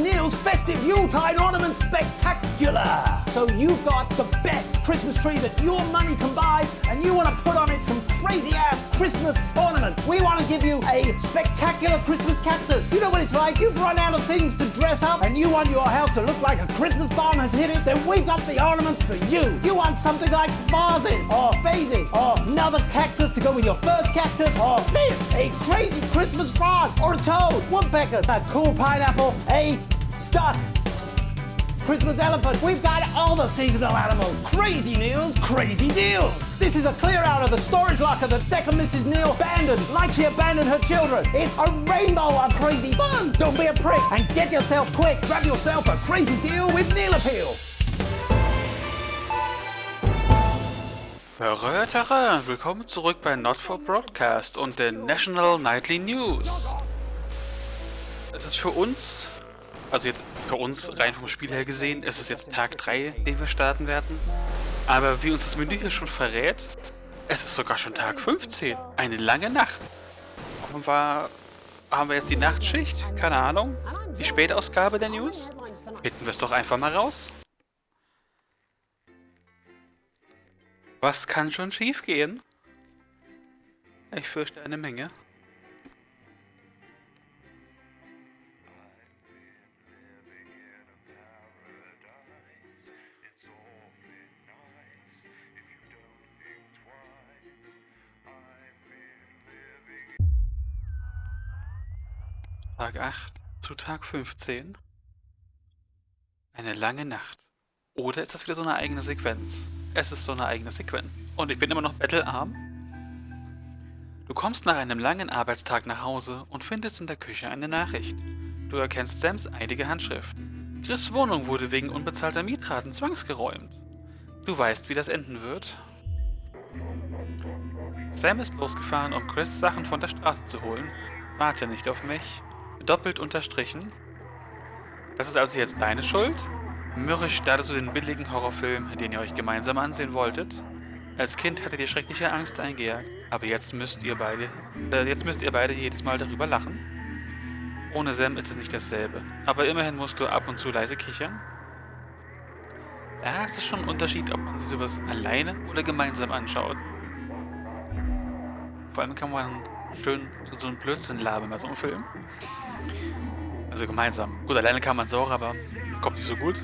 Neil's Festive Yuletide Ornament Spectacular! So you've got the best Christmas tree that your money can buy, and you want to put on it some crazy-ass Christmas ornaments. We want to give you a spectacular Christmas cactus. You know what it's like? You've run out of things to dress up, and you want your house to look like a Christmas bomb has hit it, then we've got the ornaments for you. You want something like vases, or vases, or another cactus to go with your first cactus, or this, a crazy Christmas frog, or a toad, woodpeckers, a cool pineapple, a duck, Christmas elephant. We've got all the seasonal animals. Crazy Neil's crazy deals. This is a clear out of the storage locker that second Mrs. Neil abandoned, like she abandoned her children. It's a rainbow of crazy fun. Don't be a prick and get yourself quick. Grab yourself a crazy deal with Neil Appeal. Willkommen zurück bei Not for Broadcast und den National Nightly News. Es ist für uns, also jetzt für uns rein vom Spiel her gesehen, es ist jetzt Tag 3, den wir starten werden. Aber wie uns das Menü hier schon verrät, es ist sogar schon Tag 15, eine lange Nacht. Offenbar haben wir jetzt die Nachtschicht, keine Ahnung, die Spätausgabe der News. Finden wir es doch einfach mal raus. Was kann schon schief gehen? Ich fürchte eine Menge. Tag 8 zu Tag 15. Eine lange Nacht. Oder ist das wieder so eine eigene Sequenz? Es ist so eine eigene Sequenz. Und ich bin immer noch bettelarm. Du kommst nach einem langen Arbeitstag nach Hause und findest in der Küche eine Nachricht. Du erkennst Sams eilige Handschrift. Chris' Wohnung wurde wegen unbezahlter Miethraten zwangsgeräumt. Du weißt, wie das enden wird. Sam ist losgefahren, um Chris' Sachen von der Straße zu holen. Warte nicht auf mich. Doppelt unterstrichen. Das ist also jetzt deine Schuld? Mürrisch startest du den billigen Horrorfilm, den ihr euch gemeinsam ansehen wolltet. Als Kind hattet ihr schreckliche Angst eingejagt, aber jetzt müsst ihr beide jedes Mal darüber lachen. Ohne Sam ist es nicht dasselbe, aber immerhin musst du ab und zu leise kichern. Ja, es ist schon ein Unterschied, ob man sich sowas alleine oder gemeinsam anschaut. Vor allem kann man schön so einen Blödsinn labern bei so einem Film. Also gemeinsam. Gut, alleine kann man es auch, aber kommt nicht so gut.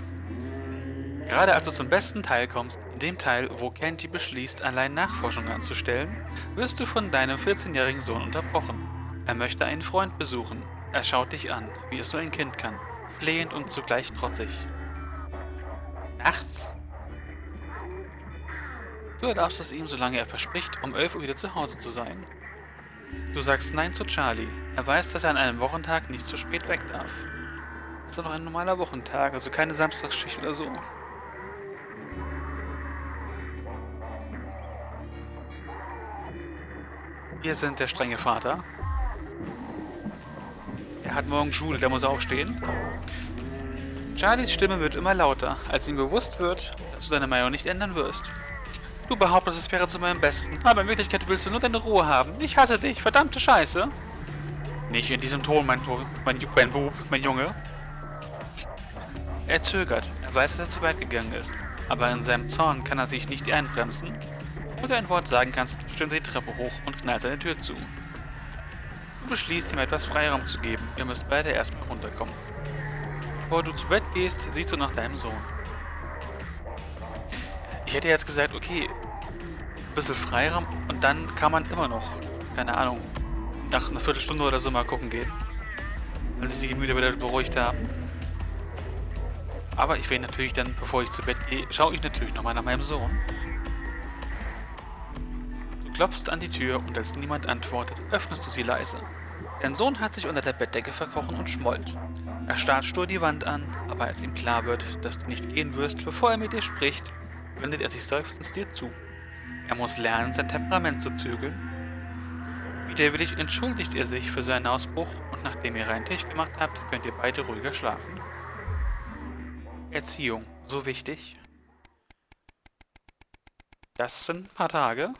Gerade als du zum besten Teil kommst, in dem Teil, wo Candy beschließt, allein Nachforschungen anzustellen, wirst du von deinem 14-jährigen Sohn unterbrochen. Er möchte einen Freund besuchen. Er schaut dich an, wie es nur ein Kind kann, flehend und zugleich trotzig. Nachts? Du erlaubst es ihm, solange er verspricht, um 11 Uhr wieder zu Hause zu sein. Du sagst Nein zu Charlie. Er weiß, dass er an einem Wochentag nicht zu spät weg darf. Es ist doch noch ein normaler Wochentag, also keine Samstagsschicht oder so. Wir sind der strenge Vater. Er hat morgen Schule, der muss aufstehen. Charlies Stimme wird immer lauter, als ihm bewusst wird, dass du deine Meinung nicht ändern wirst. Du behauptest, es wäre zu meinem Besten, aber in Wirklichkeit willst du nur deine Ruhe haben. Ich hasse dich, verdammte Scheiße. Nicht in diesem Ton, mein Bub, mein Junge. Er zögert, er weiß, dass er zu weit gegangen ist, aber in seinem Zorn kann er sich nicht einbremsen. Bevor du ein Wort sagen kannst, stürmt er die Treppe hoch und knallt seine Tür zu. Du beschließt, ihm etwas Freiraum zu geben, ihr müsst beide erstmal runterkommen. Bevor du zu Bett gehst, siehst du nach deinem Sohn. Ich hätte jetzt gesagt, okay, ein bisschen Freiraum und dann kann man immer noch, keine Ahnung, nach einer Viertelstunde oder so mal gucken gehen. Wenn sich die Gemüter wieder beruhigt haben. Aber ich will natürlich dann, bevor ich zu Bett gehe, schaue ich natürlich nochmal nach meinem Sohn. Du klopfst an die Tür und als niemand antwortet, öffnest du sie leise. Dein Sohn hat sich unter der Bettdecke verkrochen und schmollt. Er starrt stur die Wand an, aber als ihm klar wird, dass du nicht gehen wirst, bevor er mit dir spricht, wendet er sich seufzend dir zu. Er muss lernen, sein Temperament zu zügeln. Widerwillig entschuldigt er sich für seinen Ausbruch und nachdem ihr reinen Tisch gemacht habt, könnt ihr beide ruhiger schlafen. Erziehung, so wichtig. Das sind ein paar Tage.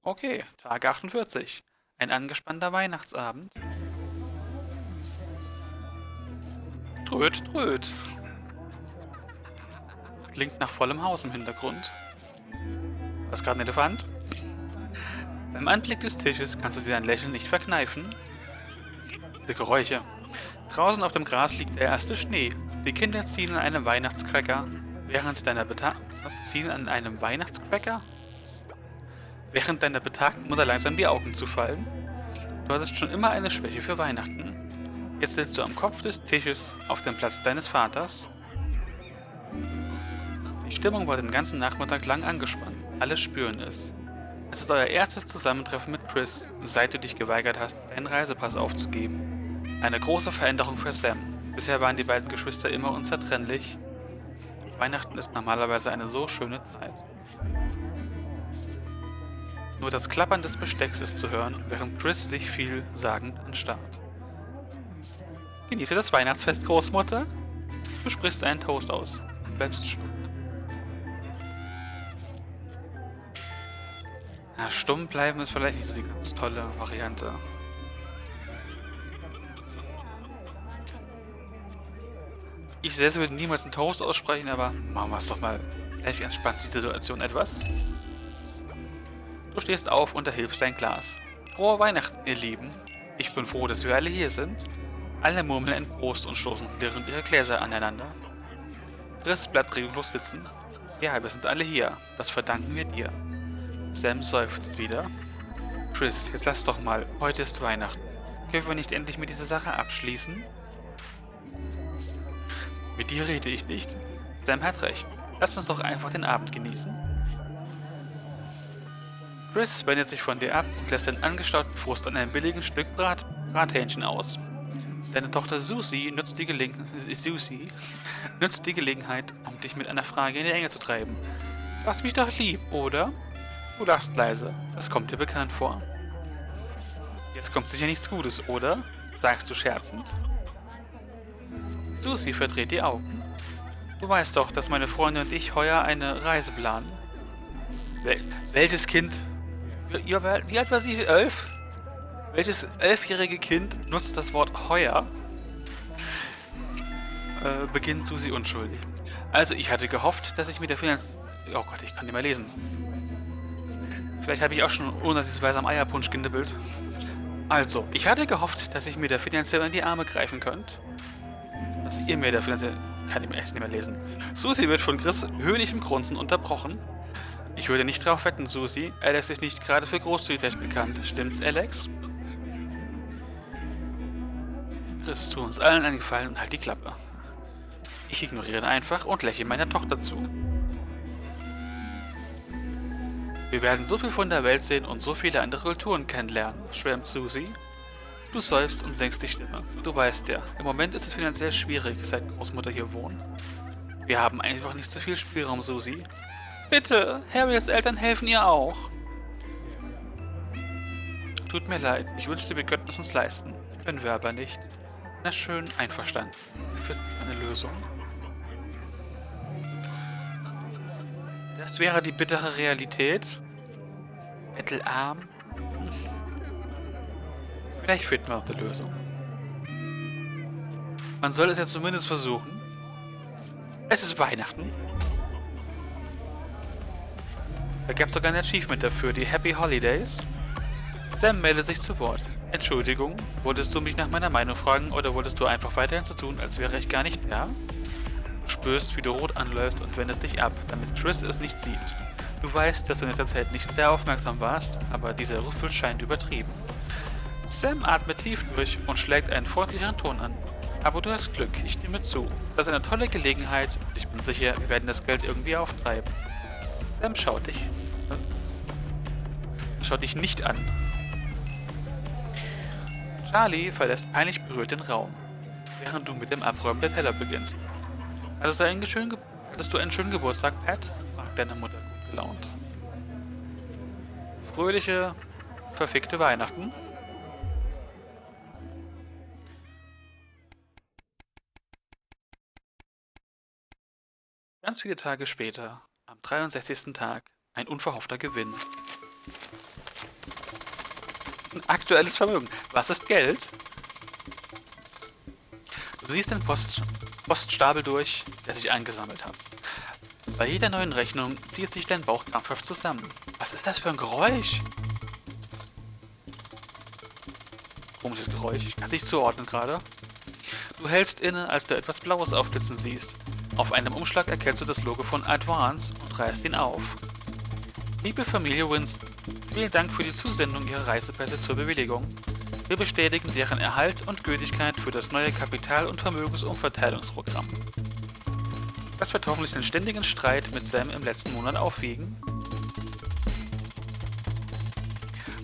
Okay, Tag 48. Ein angespannter Weihnachtsabend. Tröd, tröd. Das klingt nach vollem Haus im Hintergrund. Was gerade ein Elefant? Beim Anblick des Tisches kannst du dir dein Lächeln nicht verkneifen. Die Geräusche. Draußen auf dem Gras liegt der erste Schnee. Die Kinder ziehen an einem Weihnachtscracker, während deiner betagten Mutter langsam die Augen zufallen. Du hattest schon immer eine Schwäche für Weihnachten. Jetzt sitzt du am Kopf des Tisches auf dem Platz deines Vaters. Die Stimmung war den ganzen Nachmittag lang angespannt. Alle spüren es. Es ist euer erstes Zusammentreffen mit Chris, seit du dich geweigert hast, deinen Reisepass aufzugeben. Eine große Veränderung für Sam. Bisher waren die beiden Geschwister immer unzertrennlich. Weihnachten ist normalerweise eine so schöne Zeit. Nur das Klappern des Bestecks ist zu hören, während Chris dich vielsagend anstarrt. Genieße das Weihnachtsfest, Großmutter. Du sprichst einen Toast aus. Bleibst stumm. Ja, stumm bleiben ist vielleicht nicht so die ganz tolle Variante. Ich selbst würde niemals einen Toast aussprechen, aber machen wir es doch mal. Vielleicht entspannt die Situation etwas. Du stehst auf und erhilfst dein Glas. Frohe Weihnachten, ihr Lieben. Ich bin froh, dass wir alle hier sind. Alle murmeln ein Prost und stoßen klirrend ihre Gläser aneinander. Chris bleibt regungslos sitzen. Ja, wir sind alle hier. Das verdanken wir dir. Sam seufzt wieder. Chris, jetzt lass doch mal. Heute ist Weihnachten. Können wir nicht endlich mit dieser Sache abschließen? Mit dir rede ich nicht. Sam hat recht. Lass uns doch einfach den Abend genießen. Chris wendet sich von dir ab und lässt den angestauten Frust an einem billigen Stück Brathähnchen aus. Deine Tochter Susie nutzt die Gelegenheit, um dich mit einer Frage in die Enge zu treiben. Du hast mich doch lieb, oder? Du lachst leise. Das kommt dir bekannt vor. Jetzt kommt sicher nichts Gutes, oder? Sagst du scherzend. Susie verdreht die Augen. Du weißt doch, dass meine Freunde und ich heuer eine Reise planen. Welches Kind? Wie alt war sie? 11? Welches 11-jährige Kind nutzt das Wort heuer? Beginnt Susi unschuldig. Also, ich hatte gehofft, dass ich mit der Oh Gott, ich kann nicht mehr lesen. Vielleicht habe ich auch schon ohne dieses Weise am Eierpunsch genibbelt. Also, ich hatte gehofft, dass ich mir da finanziell in die Arme greifen könnt. Dass ihr mir da finanziell... Kann ich mir echt nicht mehr lesen. Susi wird von Chris höhnlichem Grunzen unterbrochen. Ich würde nicht drauf wetten, Susi. Alex ist nicht gerade für Großzügigkeit bekannt. Stimmt's, Alex? Chris, tu uns allen einen Gefallen und halt die Klappe. Ich ignoriere einfach und lächle meiner Tochter zu. Wir werden so viel von der Welt sehen und so viele andere Kulturen kennenlernen, schwärmt Susi. Du seufzt und senkst die Stimme. Du weißt ja, im Moment ist es finanziell schwierig, seit Großmutter hier wohnt. Wir haben einfach nicht so viel Spielraum, Susi. Bitte, Harriets Eltern helfen ihr auch. Tut mir leid, ich wünschte, wir könnten es uns leisten. Können wir aber nicht. Na schön, einverstanden. Für eine Lösung. Das wäre die bittere Realität. Bettelarm. Vielleicht finden wir auch eine Lösung. Man soll es ja zumindest versuchen. Es ist Weihnachten. Da gab es sogar ein Achievement dafür, die Happy Holidays. Sam meldet sich zu Wort. Entschuldigung, wolltest du mich nach meiner Meinung fragen oder wolltest du einfach weiterhin so tun, als wäre ich gar nicht da? Du spürst, wie du rot anläufst und wendest dich ab, damit Chris es nicht sieht. Du weißt, dass du in letzter Zeit nicht sehr aufmerksam warst, aber dieser Rüffel scheint übertrieben. Sam atmet tief durch und schlägt einen freundlicheren Ton an. Aber du hast Glück, ich stimme zu. Das ist eine tolle Gelegenheit und ich bin sicher, wir werden das Geld irgendwie auftreiben. Sam schaut dich nicht an. Charlie verlässt peinlich berührt den Raum, während du mit dem Abräumen der Teller beginnst. Hattest du einen schönen Geburtstag, Pat? Fragt deine Mutter gut gelaunt. Fröhliche, verfickte Weihnachten. Ganz viele Tage später, am 63. Tag, ein unverhoffter Gewinn. Ein aktuelles Vermögen. Was ist Geld? Du Du siehst den Poststapel durch, der sich angesammelt hat. Bei jeder neuen Rechnung zieht sich dein Bauch krampfhaft zusammen. Was ist das für ein Geräusch? Komisches Geräusch. Ich kann es nicht zuordnen gerade. Du hältst inne, als du etwas Blaues aufblitzen siehst. Auf einem Umschlag erkennst du das Logo von Advance und reißt ihn auf. Liebe Familie Winston, vielen Dank für die Zusendung Ihrer Reisepässe zur Bewilligung. Wir bestätigen deren Erhalt und Gültigkeit für das neue Kapital- und Vermögensumverteilungsprogramm. Das wird hoffentlich den ständigen Streit mit Sam im letzten Monat aufwiegen.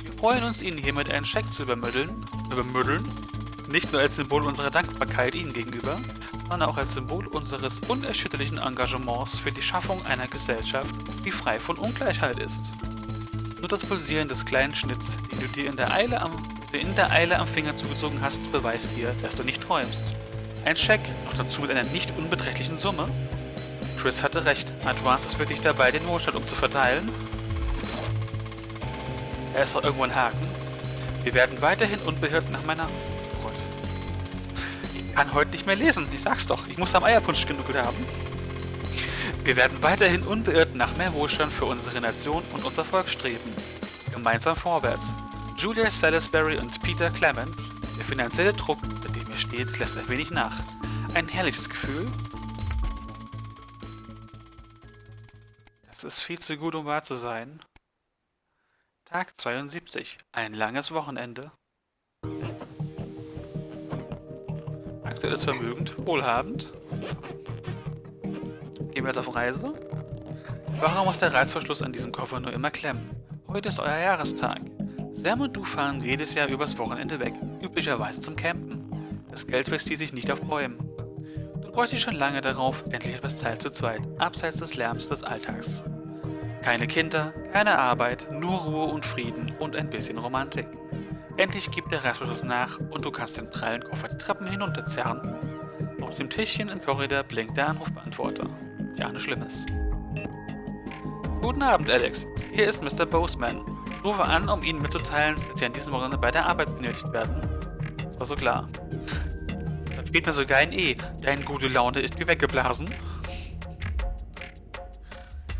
Wir freuen uns, Ihnen hiermit einen Scheck zu übermitteln, nicht nur als Symbol unserer Dankbarkeit Ihnen gegenüber, sondern auch als Symbol unseres unerschütterlichen Engagements für die Schaffung einer Gesellschaft, die frei von Ungleichheit ist. Nur das Pulsieren des kleinen Schnitts, den du dir in der Eile am Finger zugezogen hast, beweist dir, dass du nicht träumst. Ein Scheck, noch dazu mit einer nicht unbeträchtlichen Summe. Chris hatte recht, Advance ist wirklich dabei, den Wohlstand umzuverteilen. Da ist doch irgendwo ein Haken. Wir werden weiterhin unbeirrt nach meiner... Oh Gott. Ich kann heute nicht mehr lesen, ich sag's doch, ich muss am Eierpunsch genug haben. Wir werden weiterhin unbeirrt nach mehr Wohlstand für unsere Nation und unser Volk streben. Gemeinsam vorwärts. Julia Salisbury und Peter Clement. Der finanzielle Druck, mit dem ihr steht, lässt ein wenig nach. Ein herrliches Gefühl. Das ist viel zu gut, um wahr zu sein. Tag 72. Ein langes Wochenende. Aktuelles Vermögen. Wohlhabend. Gehen wir jetzt auf Reise? Warum muss der Reißverschluss an diesem Koffer nur immer klemmen? Heute ist euer Jahrestag. Sam und du fahren jedes Jahr übers Wochenende weg, üblicherweise zum Campen. Das Geld versteht sich nicht auf Bäumen. Du freust dich schon lange darauf, endlich etwas Zeit zu zweit, abseits des Lärms des Alltags. Keine Kinder, keine Arbeit, nur Ruhe und Frieden und ein bisschen Romantik. Endlich gibt der Reißverschluss nach und du kannst den prallen Koffer die Treppen hinunterzerren. Auf dem Tischchen im Korridor blinkt der Anrufbeantworter. Ja, nichts Schlimmes. Guten Abend, Alex. Hier ist Mr. Boseman. Rufe an, um Ihnen mitzuteilen, dass Sie an diesem Wochenende bei der Arbeit benötigt werden. Das war so klar. Da fehlt mir sogar ein E. Deine gute Laune ist wie weggeblasen.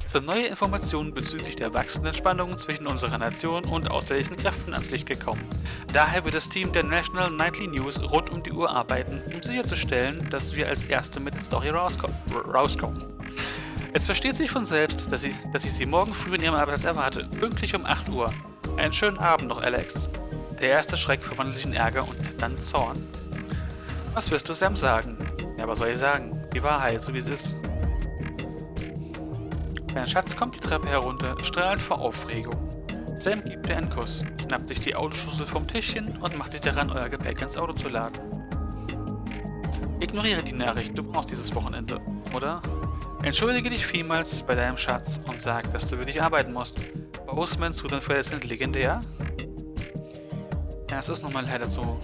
Es sind neue Informationen bezüglich der wachsenden Spannungen zwischen unserer Nation und außerirdischen Kräften ans Licht gekommen. Daher wird das Team der National Nightly News rund um die Uhr arbeiten, um sicherzustellen, dass wir als Erste mit der Story rauskommen. Es versteht sich von selbst, dass ich Sie morgen früh in Ihrem Arbeitsplatz erwarte, pünktlich um 8 Uhr. Einen schönen Abend noch, Alex. Der erste Schreck verwandelt sich in Ärger und dann Zorn. Was wirst du Sam sagen? Ja, was soll ich sagen? Die Wahrheit, so wie es ist. Dein Schatz kommt die Treppe herunter, strahlend vor Aufregung. Sam gibt dir einen Kuss, schnappt sich die Autoschlüssel vom Tischchen und macht sich daran, euer Gepäck ins Auto zu laden. Ignoriere die Nachricht, du brauchst dieses Wochenende, oder? Entschuldige dich vielmals bei deinem Schatz und sag, dass du für dich arbeiten musst. Bosemans Zutanfälle sind legendär. Ja, es ist nun mal leider so.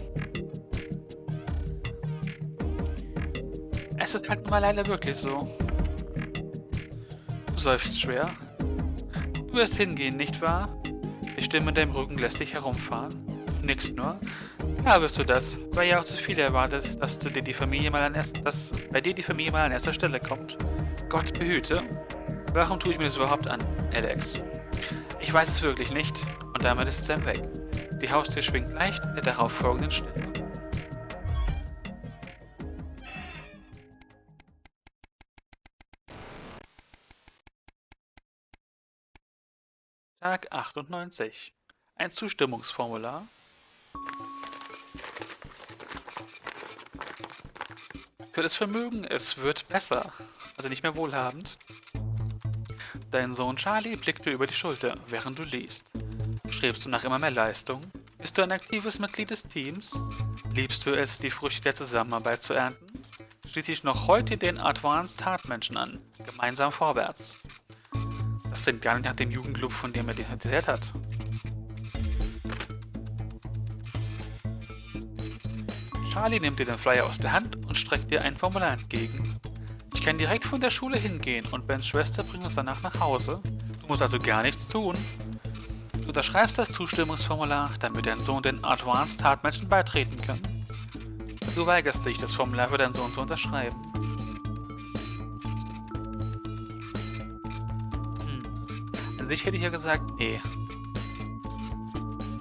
Es ist halt nun mal leider wirklich so. Du seufzt schwer. Du wirst hingehen, nicht wahr? Die Stimme in deinem Rücken lässt dich herumfahren. Du nickst nur. Ja, wirst du das. War ja auch zu viel erwartet, dass bei dir die Familie mal an erster Stelle kommt. Gott behüte. Warum tue ich mir das überhaupt an, Alex? Ich weiß es wirklich nicht. Und damit ist Sam weg. Die Haustür schwingt leicht in der darauf folgenden Stille. Tag 98. Ein Zustimmungsformular. Für das Vermögen, es wird besser. Also nicht mehr wohlhabend. Dein Sohn Charlie blickt dir über die Schulter, während du liest. Strebst du nach immer mehr Leistung? Bist du ein aktives Mitglied des Teams? Liebst du es, die Früchte der Zusammenarbeit zu ernten? Schließ dich noch heute den Advanced Tatmenschen an. Gemeinsam vorwärts. Das klingt gar nicht nach dem Jugendclub, von dem er den erzählt hat. Charlie nimmt dir den Flyer aus der Hand und streckt dir ein Formular entgegen. Ich kann direkt von der Schule hingehen und Bens Schwester bringt uns danach nach Hause. Du musst also gar nichts tun. Du unterschreibst das Zustimmungsformular, damit dein Sohn den Advanced Tatmenschen beitreten kann. Du weigerst dich, das Formular für deinen Sohn zu unterschreiben. An sich hätte ich ja gesagt, nee.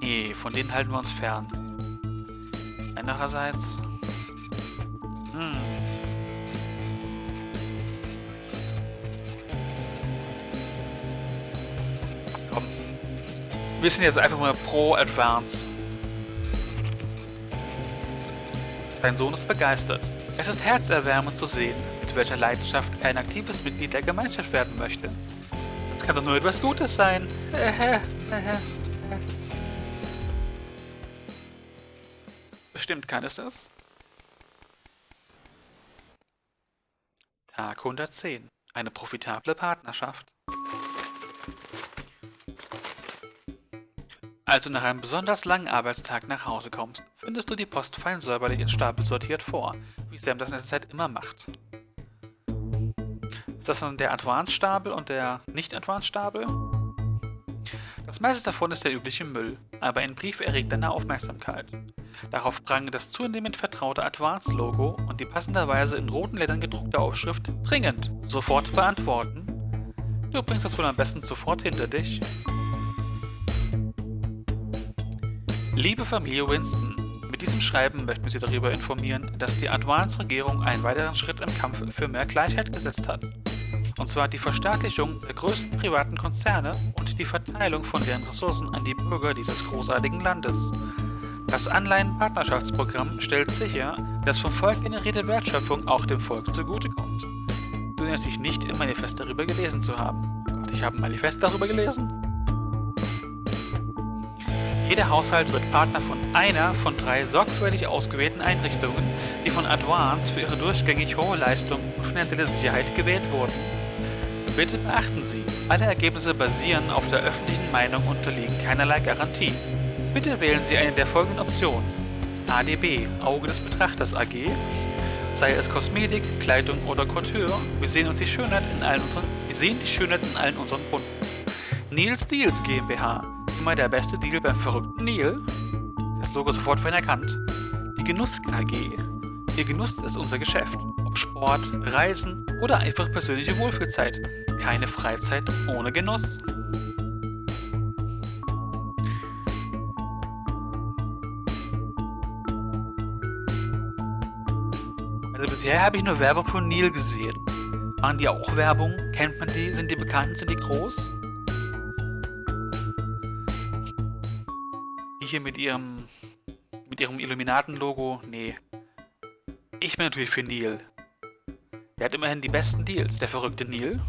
Nee, von denen halten wir uns fern. Andererseits... Komm. Wir sind jetzt einfach mal pro Advance. Dein Sohn ist begeistert. Es ist herzerwärmend zu sehen, mit welcher Leidenschaft er ein aktives Mitglied der Gemeinschaft werden möchte. Das kann doch nur etwas Gutes sein. Bestimmt kann es das. Tag 110. Eine profitable Partnerschaft. Als du nach einem besonders langen Arbeitstag nach Hause kommst, findest du die Post fein säuberlich in Stapel sortiert vor, wie Sam das in der Zeit immer macht. Ist das dann der Advanced-Stapel und der Nicht-Advanced-Stapel? Das meiste davon ist der übliche Müll, aber ein Brief erregt deine Aufmerksamkeit. Darauf prangen das zunehmend vertraute Advanced-Logo und die passenderweise in roten Lettern gedruckte Aufschrift Dringend, sofort beantworten. Du bringst das wohl am besten sofort hinter dich. Liebe Familie Winston, mit diesem Schreiben möchten wir Sie darüber informieren, dass die Advance-Regierung einen weiteren Schritt im Kampf für mehr Gleichheit gesetzt hat. Und zwar die Verstaatlichung der größten privaten Konzerne und die Verteilung von deren Ressourcen an die Bürger dieses großartigen Landes. Das Anleihen-Partnerschaftsprogramm stellt sicher, dass vom Volk generierte Wertschöpfung auch dem Volk zugutekommt. Du erinnerst dich nicht, im Manifest darüber gelesen zu haben. Gott, ich habe ein Manifest darüber gelesen? Jeder Haushalt wird Partner von einer von 3 sorgfältig ausgewählten Einrichtungen, die von Advance für ihre durchgängig hohe Leistung und finanzielle Sicherheit gewählt wurden. Bitte beachten Sie, alle Ergebnisse basieren auf der öffentlichen Meinung und unterliegen keinerlei Garantie. Bitte wählen Sie eine der folgenden Optionen. ADB, Auge des Betrachters AG, sei es Kosmetik, Kleidung oder Couture, wir sehen die Schönheit in allen unseren Kunden. Nils Deals GmbH, immer der beste Deal beim verrückten Neil. Das Logo sofort anerkannt. Die Genuss KG. Ihr Genuss ist unser Geschäft. Ob Sport, Reisen oder einfach persönliche Wohlfühlzeit. Keine Freizeit ohne Genuss. Also bisher habe ich nur Werbung von Neil gesehen. Machen die auch Werbung? Kennt man die? Sind die bekannt? Sind die groß? Die hier mit ihrem Illuminaten-Logo? Nee. Ich bin natürlich für Neil. Der hat immerhin die besten Deals, der verrückte Neil.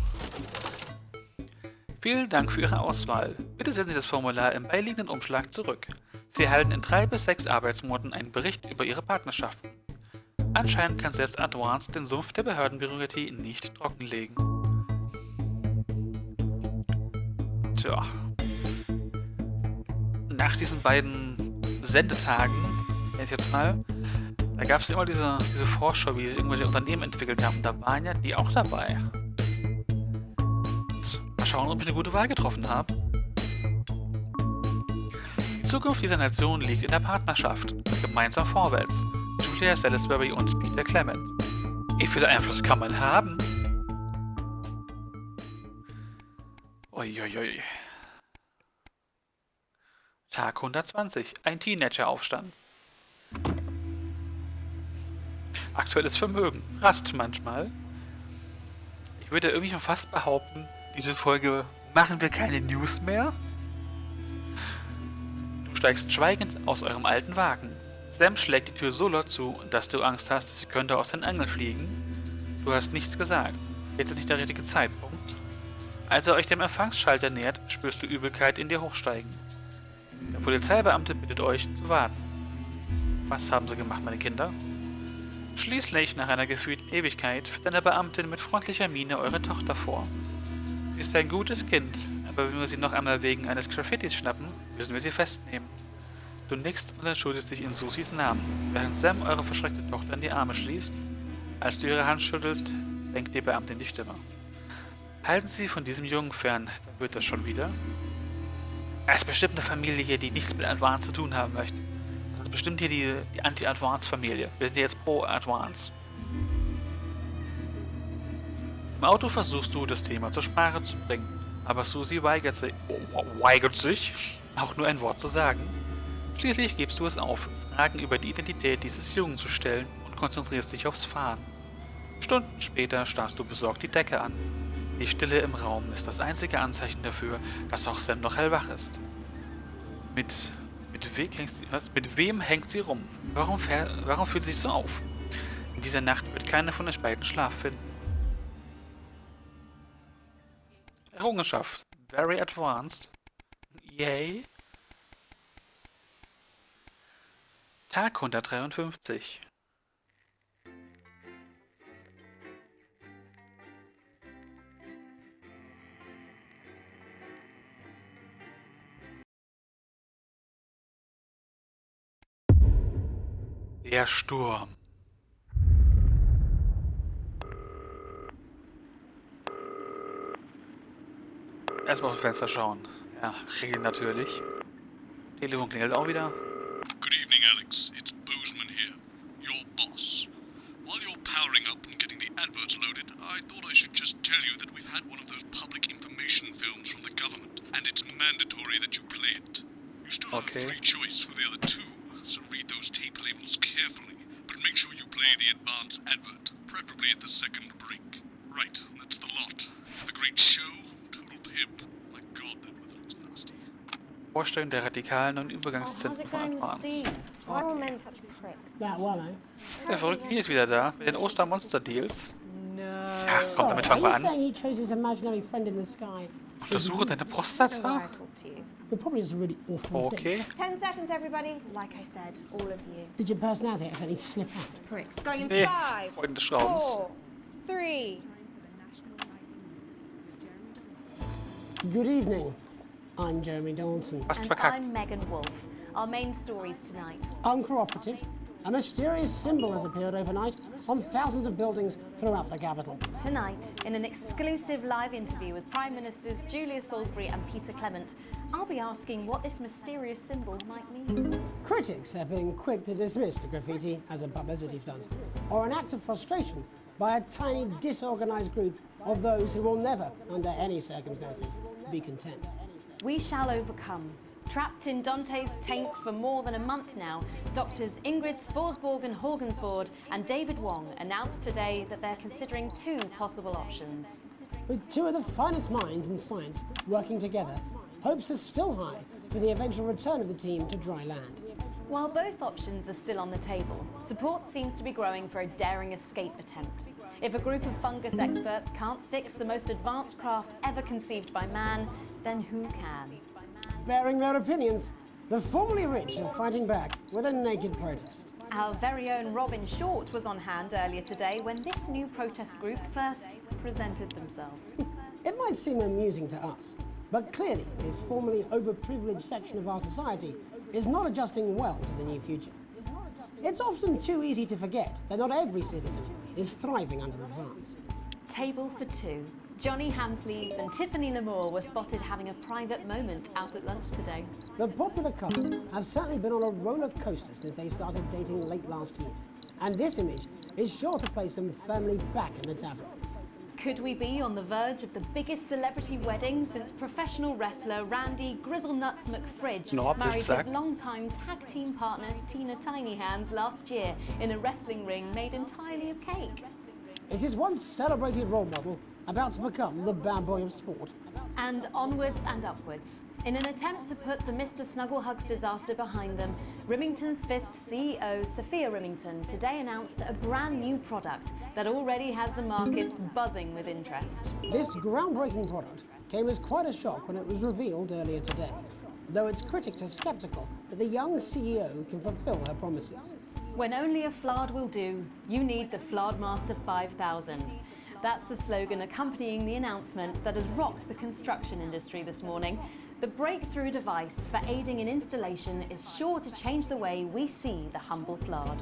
Vielen Dank für Ihre Auswahl. Bitte senden Sie das Formular im beiliegenden Umschlag zurück. Sie erhalten in 3 bis 6 Arbeitsmonaten einen Bericht über Ihre Partnerschaften. Anscheinend kann selbst Advance den Sumpf der Behördenbürokratie nicht trockenlegen. Tja. Nach diesen beiden Sendetagen, jetzt mal, da gab es immer diese Vorschau, wie sich irgendwelche Unternehmen entwickelt haben. Da waren ja die auch dabei. Mal schauen, ob ich eine gute Wahl getroffen habe. Die Zukunft dieser Nation liegt in der Partnerschaft. Gemeinsam vorwärts. Julia Salisbury und Peter Clement. Wie viel Einfluss kann man haben? Uiuiui. Tag 120. Ein Teenager-Aufstand. Aktuelles Vermögen. Rast manchmal. Ich würde irgendwie schon fast behaupten, diese Folge machen wir keine News mehr. Du steigst schweigend aus eurem alten Wagen. Sam schlägt die Tür so laut zu, dass du Angst hast, sie könnte aus den Angeln fliegen. Du hast nichts gesagt. Jetzt ist nicht der richtige Zeitpunkt. Als ihr euch dem Empfangsschalter nähert, spürst du Übelkeit in dir hochsteigen. Der Polizeibeamte bittet euch zu warten. Was haben sie gemacht, meine Kinder? Schließlich, nach einer gefühlten Ewigkeit, führt eine Beamtin mit freundlicher Miene eure Tochter vor. Sie ist ein gutes Kind, aber wenn wir sie noch einmal wegen eines Graffitis schnappen, müssen wir sie festnehmen. Du nickst und entschuldigst dich in Susis Namen, während Sam eure verschreckte Tochter in die Arme schließt. Als du ihre Hand schüttelst, senkt die Beamtin die Stimme. Halten Sie von diesem Jungen fern, dann wird das schon wieder. Er ist bestimmt eine Familie hier, die nichts mit Advance zu tun haben möchte. Bestimmt hier die Anti-Advance-Familie. Wir sind jetzt pro Advance. Im Auto versuchst du, das Thema zur Sprache zu bringen, aber Susie weigert sich, auch nur ein Wort zu sagen. Schließlich gibst du es auf, Fragen über die Identität dieses Jungen zu stellen und konzentrierst dich aufs Fahren. Stunden später starrst du besorgt die Decke an. Die Stille im Raum ist das einzige Anzeichen dafür, dass auch Sam noch hellwach ist. Mit wem hängt sie rum? Warum fühlt sie sich so auf? In dieser Nacht wird keiner von den beiden Schlaf finden. Errungenschaft. Very advanced. Yay. Tag 153. Der Sturm. Erstmal aus dem Fenster schauen. Ja, Regen natürlich. Telefon klingelt auch wieder. Good evening, Alex. It's Bozeman here, your boss. While you're powering up and getting the adverts loaded, I thought I should just tell you that we've had one of those public information films from the government, and it's mandatory that you play it. You still have a free choice for the other two, so read those tape labels carefully, but make sure you play the advance advert, preferably at the second break. Right, that's the lot. Have a great show. Total pimp. My God, that weather looks nasty. Vorstellung der radikalen und Übergangszeiten von Advance. Why are all men such pricks? That one, eh? Der Verrückte ist wieder da mit den Ostermonster-Deals. No. Ja, komm, damit fangen wir Are you an. saying he chose his imaginary friend in the sky? Untersuche deine Why Prostata. I talk to you. You're probably just a really awful dick. Okay. 10 seconds, everybody. Like I said, all of you. Did your personality accidentally slip out? Pricks. Going in Nee, 5, Freunde des Schraubens. 4, 3. Good evening. I'm Jeremy Dawson. Fast And verkackt. I'm Megan Wolf. Our main stories tonight. Uncooperative. A mysterious symbol has appeared overnight on thousands of buildings throughout the capital. Tonight, in an exclusive live interview with Prime Ministers Julia Salisbury and Peter Clement, I'll be asking what this mysterious symbol might mean. Critics have been quick to dismiss the graffiti as a publicity stunt or an act of frustration by a tiny, disorganized group of those who will never, under any circumstances, be content. We shall overcome. Trapped in Dante's taint for more than a month now, doctors Ingrid Svorsborg and Horgensvoord and David Wong announced today that they're considering two possible options. With two of the finest minds in science working together, hopes are still high for the eventual return of the team to dry land. While both options are still on the table, support seems to be growing for a daring escape attempt. If a group of fungus experts can't fix the most advanced craft ever conceived by man, then who can? Bearing their opinions, the formerly rich are fighting back with a naked protest. Our very own Robin Short was on hand earlier today when this new protest group first presented themselves. It might seem amusing to us, but clearly this formerly overprivileged section of our society is not adjusting well to the new future. It's often too easy to forget that not every citizen is thriving under advance. Table for two. Johnny Hamsleeves and Tiffany Lamour were spotted having a private moment out at lunch today. The popular couple have certainly been on a roller coaster since they started dating late last year, and this image is sure to place them firmly back in the tabloids. Could we be on the verge of the biggest celebrity wedding since professional wrestler Randy Grizzlenuts McFridge married his longtime tag team partner Tina Tiny Hands last year in a wrestling ring made entirely of cake? Is this once celebrated role model about to become the bad boy of sport? And onwards and upwards. In an attempt to put the Mr. Snugglehugs disaster behind them, Remington's Fist CEO Sophia Remington today announced a brand new product that already has the markets buzzing with interest. This groundbreaking product came as quite a shock when it was revealed earlier today, though its critics are skeptical that the young CEO can fulfill her promises. When only a Flard will do, you need the Flardmaster 5000. That's the slogan accompanying the announcement that has rocked the construction industry this morning. The breakthrough device for aiding in installation is sure to change the way we see the humble Flard.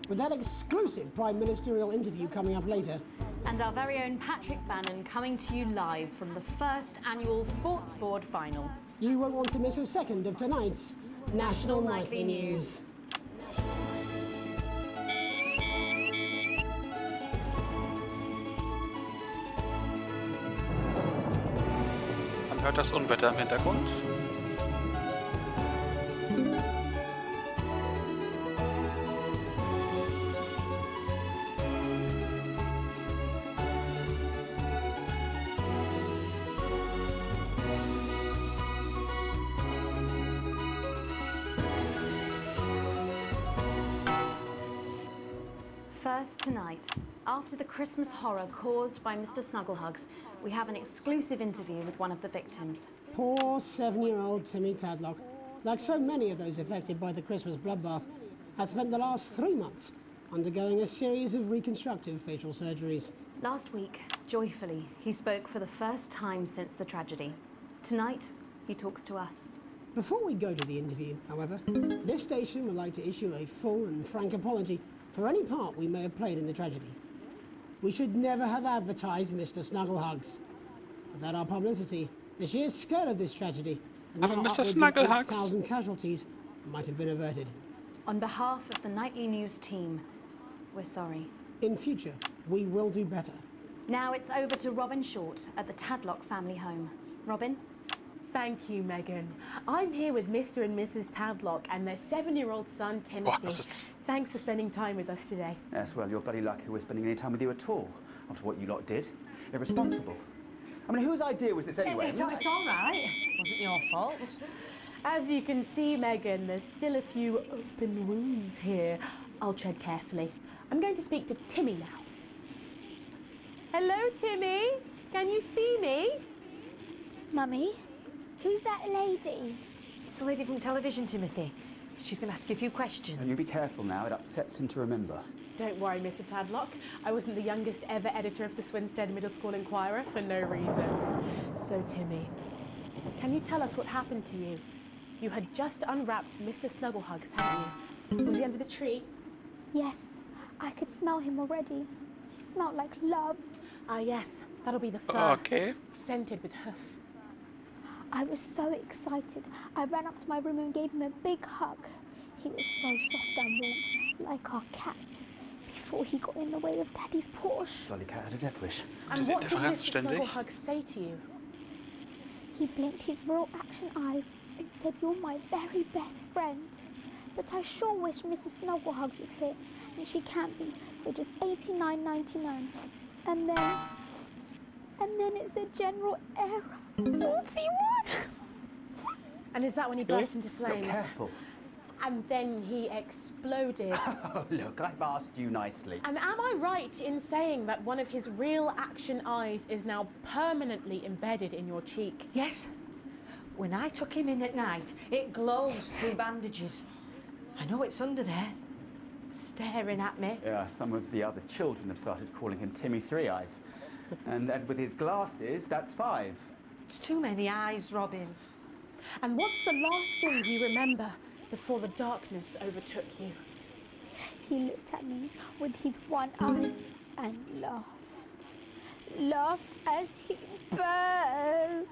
With that exclusive prime ministerial interview coming up later, And our very own Patrick Bannon coming to you live from the first annual Sports Board final. you won't want to miss a second of tonight's National Nightly News. hört das Unwetter im Hintergrund. First tonight, after the Christmas horror caused by Mr. Snugglehugs, we have an exclusive interview with one of the victims. Poor 7-year-old Timmy Tadlock, like so many of those affected by the Christmas bloodbath, has spent the last 3 months undergoing a series of reconstructive facial surgeries. Last week, joyfully, he spoke for the first time since the tragedy. Tonight, he talks to us. Before we go to the interview, however, this station would like to issue a full and frank apology for any part we may have played in the tragedy. We should never have advertised Mr. Snugglehugs. Without our publicity, the sheer scale of this tragedy and Aber now Mr. upwards of Snugglehugs. 8,000 casualties might have been averted. On behalf of the Nightly News team, we're sorry. In future, we will do better. Now it's over to Robin Short at the Tadlock family home. Robin? Thank you, Megan. I'm here with Mr. and Mrs. Tadlock and their 7-year-old son, Timothy. Boah, das ist... Thanks for spending time with us today. Yes, well, you're bloody lucky we're spending any time with you at all, after what you lot did. Irresponsible. I mean, whose idea was this anyway? It's all right. Wasn't your fault. As you can see, Megan, there's still a few open wounds here. I'll tread carefully. I'm going to speak to Timmy now. Hello, Timmy. Can you see me? Mummy, who's that lady? It's the lady from television, Timothy. She's going to ask you a few questions. And you be careful now, it upsets him to remember. Don't worry, Mr. Tadlock. I wasn't the youngest ever editor of the Swinstead Middle School Inquirer for no reason. So, Timmy, can you tell us what happened to you? You had just unwrapped Mr. Snugglehugs, hadn't you? Was he under the tree? Yes, I could smell him already. He smelled like love. Ah, yes. That'll be the fur. Okay. Scented with hoof. I was so excited. I ran up to my room and gave him a big hug. He was so soft and warm, like our cat, before he got in the way of Daddy's Porsche. Bloody cat had a death wish. And Diese what did Interferenzen Mr. ständig. Snugglehugs say to you? He blinked his real action eyes and said, "You're my very best friend." But I sure wish Mrs. Snugglehugs was here, and she can't be, for just $89.99. And then it's a general error. 41. And is that when he burst into Look, flames? careful. And then he exploded. Oh, look, I've asked you nicely. And am I right in saying that one of his real action eyes is now permanently embedded in your cheek? Yes. When I took him in at night, it glows through bandages. I know it's under there, staring at me. Yeah, some of the other children have started calling him Timmy Three Eyes. And with his glasses, that's 5. It's too many eyes, Robin. And what's the last thing you remember before the darkness overtook you? He looked at me with his one eye and laughed. Laughed as he burned.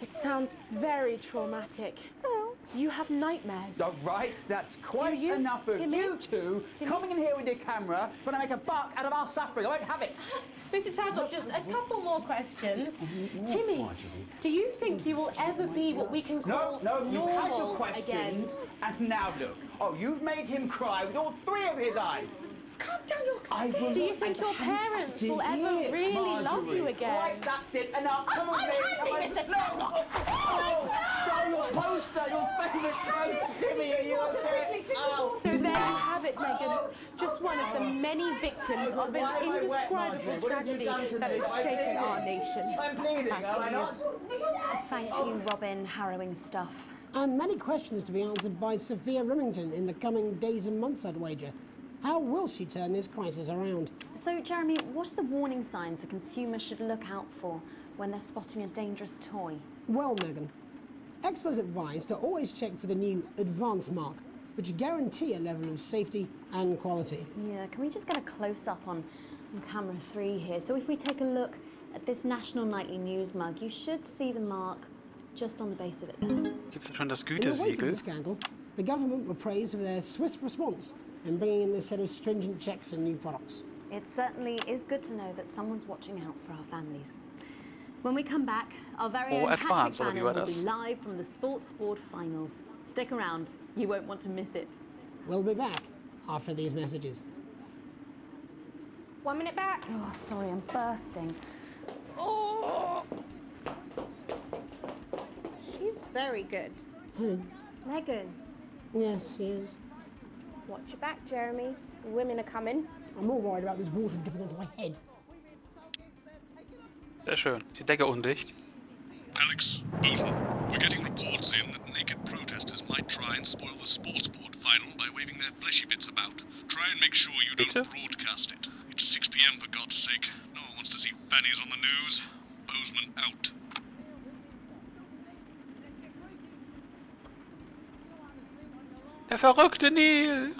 It sounds very traumatic. Oh. Do you have nightmares? All right, that's quite Do you, enough of Timmy? you two Timmy? coming in here with your camera trying to make a buck out of our suffering. I won't have it. Mr. Tadlock, just a couple more questions. Timmy, do you think you will ever be what we can call No, you've normal had your questions, again? and now look. Oh, you've made him cry with all 3 of his eyes. Calm down, you're I scared. will Do you not think your have parents to will ever hear really love Marjorie. you again? Right, that's it. Enough. Come on, I'm baby. happy, Come on. Mr. No. Tadlock. Oh, your poster, your favourite poster. Timmy, are you okay? Ow. So there you have it, Megan. Just one of the many victims of an indescribable tragedy that has shaken our nation. I'm pleading, am I not? Thank you, Robin. Harrowing stuff. And many questions to be answered by Sophia Remington in the coming days and months, I'd wager. How will she turn this crisis around? So, Jeremy, what are the warning signs a consumer should look out for when they're spotting a dangerous toy? Well, Megan, experts advise to always check for the new Advance mark, which guarantee a level of safety and quality. Yeah, can we just get a close-up on camera 3 here? So if we take a look at this National Nightly News mug, you should see the mark just on the base of it there. Jetzt schon das In the wake of the Gütesiegel. scandal, the government were praised for their swift response in bringing in this set of stringent checks and new products. It certainly is good to know that someone's watching out for our families. When we come back, our very own Patrick advanced, aber wie Bannon war will das? be live from the Sports Board Finals. Stick around, you won't want to miss it. We'll be back after these messages. 1 minute back. Oh, sorry, I'm bursting. She's very good. Who? Megan. Yes, she is. Watch your back, Jeremy. Women are coming. I'm more worried about this water dripping onto my head. Sehr schön. Ist die Decke undicht? Alex, Bozeman, we're getting reports in that naked protesters might try and spoil the sports board final by waving their fleshy bits about. Try and make sure you don't Bitte? broadcast it. It's 6 p.m. for God's sake. No one wants to see fannies on the news. Bozeman out. Der verrückte Nil!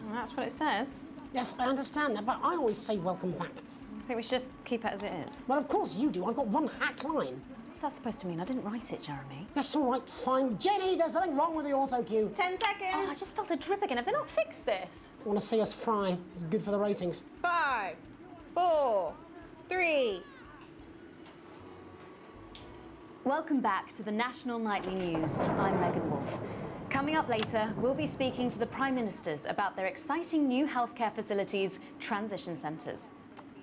Well, that's what it says. Yes, I understand that, but I always say welcome back. I think we should just keep it as it is. Well, of course you do. I've got one hack line. What's that supposed to mean? I didn't write it, Jeremy. That's all right, fine. Jenny, there's something wrong with the auto cue. 10 seconds. Oh, I just felt a drip again. Have they not fixed this? Want to see us fry? It's good for the ratings. 5, 4, 3. Welcome back to the National Nightly News. I'm Megan Wolfe. Coming up later, we'll be speaking to the Prime Ministers about their exciting new healthcare facilities, transition centres.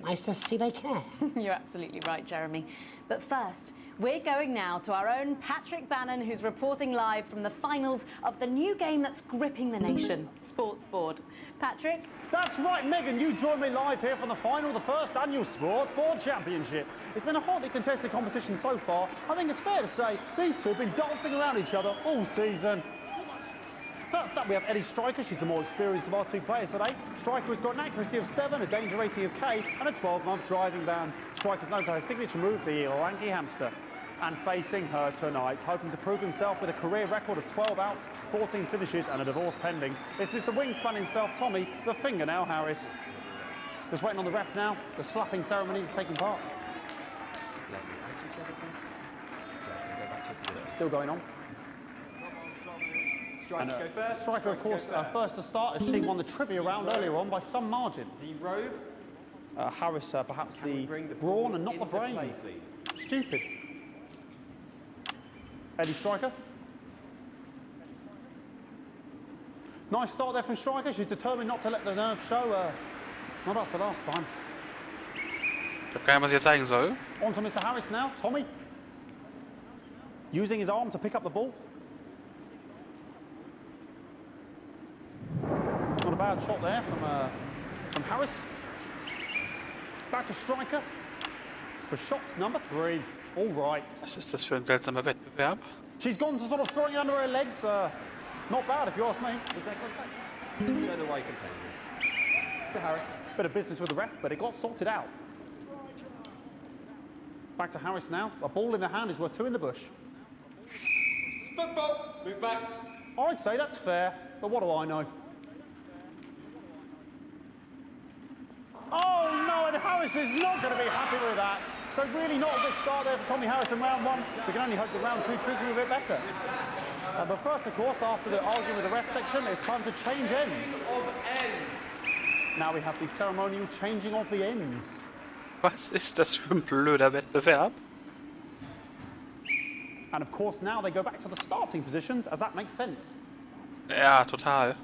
Nice to see they care. You're absolutely right, Jeremy. But first, we're going now to our own Patrick Bannon, who's reporting live from the finals of the new game that's gripping the nation, Sports Board. Patrick? That's right, Megan. You join me live here from the final of the first annual Sports Board Championship. It's been a hotly contested competition so far. I think it's fair to say these two have been dancing around each other all season. First up, we have Ellie Striker. She's the more experienced of our two players today. Striker has got an accuracy of 7, a danger rating of K, and a 12-month driving ban. Striker's known for her signature move, the lanky hamster. And facing her tonight, hoping to prove himself with a career record of 12 outs, 14 finishes, and a divorce pending, it's Mr. Wingspan himself, Tommy, the Fingernail Harris. Just waiting on the ref now. The slapping ceremony is taking part. Still going on. Striker go first. Striker, of course, first to start, as she won the trivia round earlier on by some margin. D-Robe. Harris, perhaps the brawn and not the brains. Stupid. Eddie Striker. Nice start there from Striker. She's determined not to let the nerves show. Not after last time. Ich habe keine Ahnung, was ich jetzt zeigen soll. On to Mr. Harris now. Tommy. Using his arm to pick up the ball. Not a bad shot there from Harris. Back to Striker for shots number 3. All right. Was ist das für ein seltsamer Wettbewerb? She's gone to sort of throwing it under her legs. Not bad, if you ask me. Was there contact? You know the way complaining. To Harris. Bit of business with the ref, but it got sorted out. Back to Harris now. A ball in the hand is worth 2 in the bush. Football. Move back. I'd say that's fair, but what do I know? Oh no, and Harris is not going to be happy with that. So really not a good start there for Tommy Harris in round 1. We can only hope that round 2 treats him a bit better. But first, of course, after the argument with the ref section, it's time to change ends. Now we have the ceremonial changing of the ends. Was ist das für ein blöder Wettbewerb? And of course, now they go back to the starting positions, as that makes sense. Ja, total.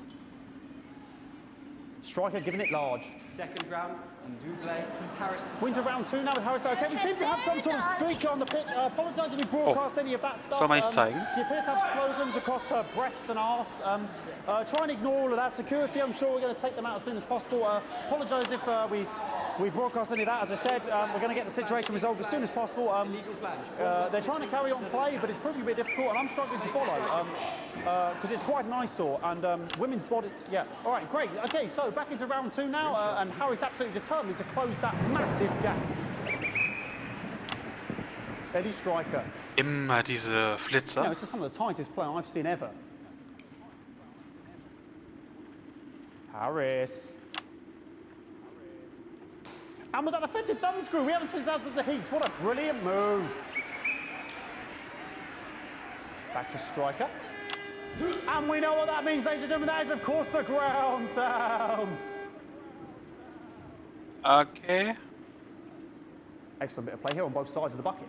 Striker giving it large. Second round, and Double. Harris. Winter round 2 now with Harris. Okay, we seem to have some sort of streak on the pitch. I apologise if we broadcast any of that stuff. Soll man nicht zeigen? She appears to have slogans across her breasts and arse. Try and ignore all of that. Security, I'm sure we're going to take them out as soon as possible. Apologise if we broadcast any of that. As I said, we're going to get the situation resolved as soon as possible. They're trying to carry on play, but it's proving a bit difficult, and I'm struggling to follow because it's quite an eyesore. And women's body, yeah. All right, great. Okay, so back into round 2 now, and Harris absolutely determined to close that massive gap. Eddie Striker. Immer diese Flitzer. Yeah, it's just some of the tightest play I've seen ever. Harris. And was that the fitted thumb screw? We haven't seen that since the heats. What a brilliant move. Back to striker. And we know what that means, ladies and gentlemen. That is, of course, the ground sound. Okay. Excellent bit of play here on both sides of the bucket.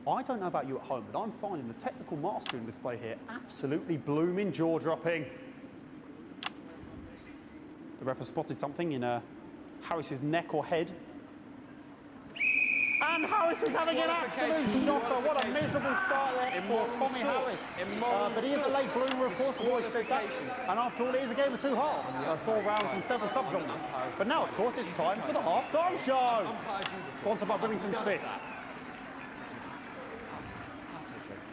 I don't know about you at home, but I'm finding the technical mastering display here absolutely blooming jaw-dropping. The ref has spotted something in Harris's neck or head. And Harris is having an absolute shocker. What a miserable start there for Tommy Harris. But he is a late bloomer, of course, always said that. And after all, it is a game of two halves. 4 rounds and 7 subgenres. But now, of course, it's time for the half-time show. Sponsored by Bloomington Smith.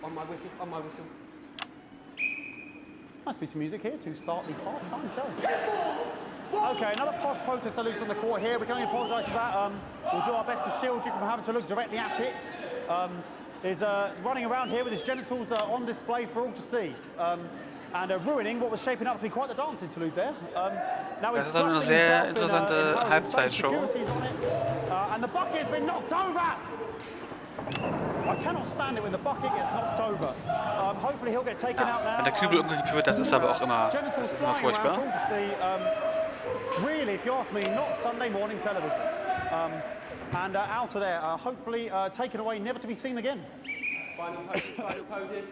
On my whistle, on my whistle. Nice piece of music here to start the half-time show. Okay, another posh protester loose on the court here. We can only apologise for that. We'll do our best to shield you from having to look directly at it. Is running around here with his genitals on display for all to see. And ruining what was shaping up to be quite the dance interlude there. Now Das ist eine sehr interessante Halbzeitshow. And the bucket has been knocked over! I cannot stand it when the bucket gets knocked over. Hopefully he'll get taken out now. Wenn der Kübel umgekippt wird, das ist aber auch immer, furchtbar. Really, if you ask me, not Sunday morning television. And out of there, hopefully taken away, never to be seen again. Final poses, final poses.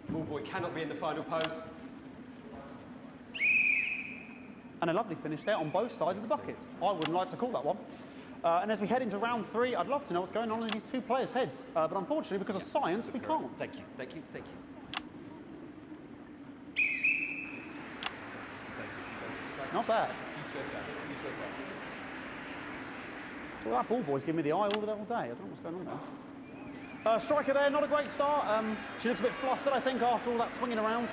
Ball boy cannot be in the final pose. And a lovely finish there on both sides of the bucket. I wouldn't like to call that one. And as we head into round 3, I'd love to know what's going on in these two players' heads. But unfortunately, because of science, we can't. Thank you, thank you, thank you. Not bad. So that ball boy's giving me the eye all day. I don't know what's going on there. Striker there, not a great start. She looks a bit flustered, I think, after all that swinging around.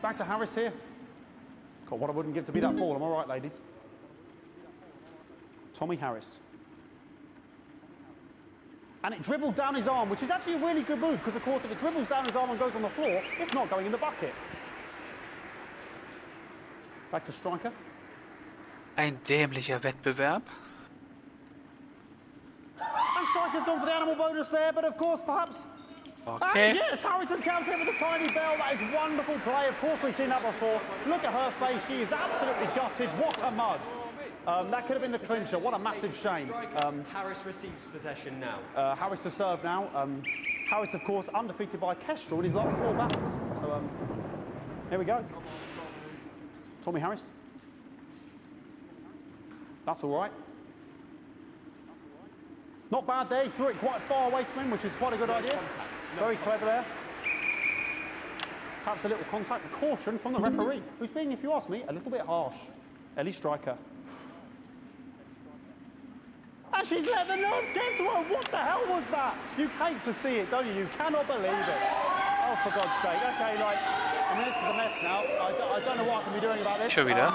Back to Harris here. God, what I wouldn't give to be that ball. Am I right, ladies? Tommy Harris. And it dribbled down his arm, which is actually a really good move, because, of course, if it dribbles down his arm and goes on the floor, it's not going in the bucket. Back to striker. Ein dämlicher Wettbewerb. And striker's gone for the animal bonus there, but of course, perhaps. Okay. And yes, Harris has counted with a tiny bell. That is wonderful play. Of course, we've seen that before. Look at her face. She is absolutely gutted. What a mud. That could have been the clincher. What a massive shame. Harris receives possession now. Harris to serve now. Harris, of course, undefeated by Kestrel in his last 4 battles. So, here we go. Tommy Harris. That's all right. Not bad there. He threw it quite far away from him, which is quite a good idea. Very clever there. Perhaps a little contact. A caution from the referee, who's being, if you ask me, a little bit harsh. Ellie Striker. And she's let the nerves get to her. What the hell was that? You hate to see it, don't you? You cannot believe it. Oh, for God's sake. Okay, like, I mean, this is a mess now. I don't know what I can be doing about this. Schon wieder.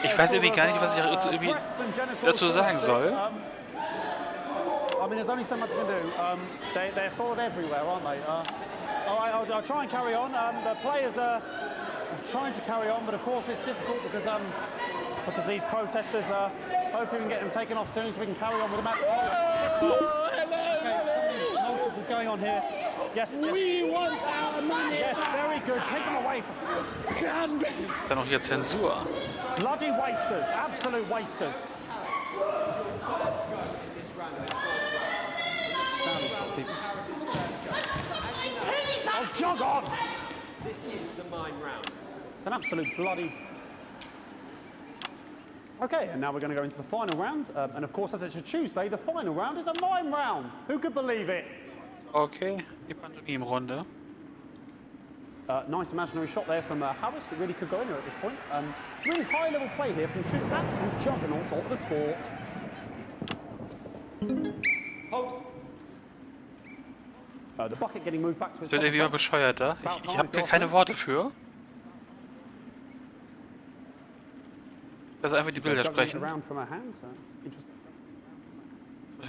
Ich weiß irgendwie gar nicht, was ich irgendwie dazu sagen soll. I mean, there's only so much you can do. They're sort of everywhere, aren't they? All right, I'll try and carry on. The players are trying to carry on, but of course it's difficult because these protesters hopefully we can get them taken off soon so we can carry on with the match. Nonsense is going on here. Yes, We want our money. yes, very good. Take them away. Dann noch hier Zensur. Bloody wasters, absolute wasters. Oh, jog on! This is the mime round. It's an absolute bloody... Okay, and now we're going to go into the final round. And of course, as it's a Tuesday, the final round is a mime round. Who could believe it? Okay, die Pantomime-Runde. Nice imaginary shot there from Harris. It really could go anywhere at this point. Really high-level play here from 2 absolute juggernauts of the sport. Hold. The bucket getting moved back to its Das wird irgendwie immer bescheuerter. Ich habe hier keine Worte für. Lass einfach die Bilder sprechen. Das